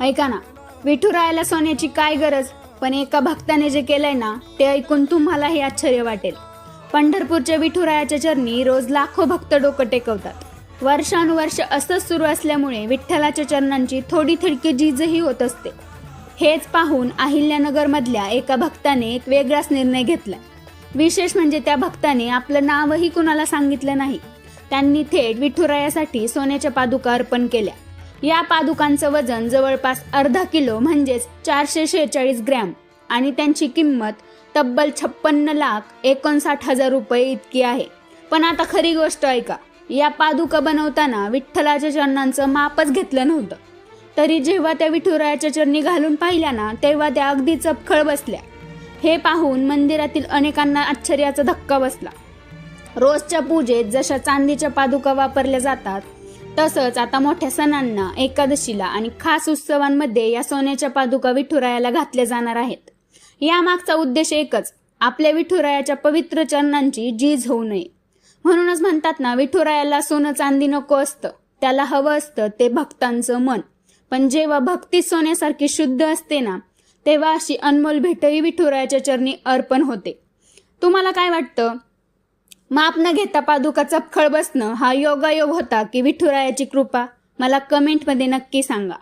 ऐका ना, विठुरायाला सोन्याची काय गरज, पण एका भक्ताने जे केलंय ना ते ऐकून तुम्हालाही आश्चर्य वाटेल. पंढरपूरच्या विठुरायाच्या चरणी रोज लाखो भक्त डोकं टेकवतात. वर्षानुवर्ष असंच सुरू असल्यामुळे विठ्ठलाच्या चरणांची थोडी थिडकी झीजही होत असते. हेच पाहून अहिल्यानगरमधल्या एका भक्ताने एक वेगळाच निर्णय घेतला. विशेष म्हणजे त्या भक्ताने आपलं नावही कुणाला सांगितलं नाही. त्यांनी थेट विठुरायासाठी सोन्याच्या पादुका अर्पण केल्या. या पादुकांचं वजन जवळपास अर्धा किलो म्हणजेच 446 ग्रॅम आणि त्यांची किंमत तब्बल 56,59,000 रुपये इतकी आहे. पण आता खरी गोष्ट ऐका, या पादुका बनवताना विठ्ठलाच्या चरणांचं मापच घेतलं नव्हतं. तरी जेव्हा त्या विठुरायाच्या चरणी घालून पाहिल्या ना तेव्हा त्या अगदी चपखळ बसल्या. हे पाहून मंदिरातील अनेकांना आश्चर्याचा धक्का बसला. रोजच्या पूजेत जशा चांदीच्या पादुका वापरल्या जातात तसंच आता मोठ्या सणांना, एकादशीला आणि खास उत्सवांमध्ये या सोन्याच्या पादुका विठुरायाला घातल्या जाणार आहेत. यामागचा उद्देश एकच, आपल्या विठुरायाच्या पवित्र चरणांची झीज होऊ नये. म्हणूनच म्हणतात ना, विठुरायाला सोनं चांदी नको असतं, त्याला हवं असतं ते भक्तांचं मन. पण जेव्हा भक्ती सोन्यासारखी शुद्ध असते ना तेव्हा अशी अनमोल भेटही विठुरायाच्या चरणी अर्पण होते. तुम्हाला काय वाटतं? माप न घेता पादुका चपखळ बसणं हा योगायोग होता की विठुरायाची कृपा? मला कमेंटमध्ये नक्की सांगा.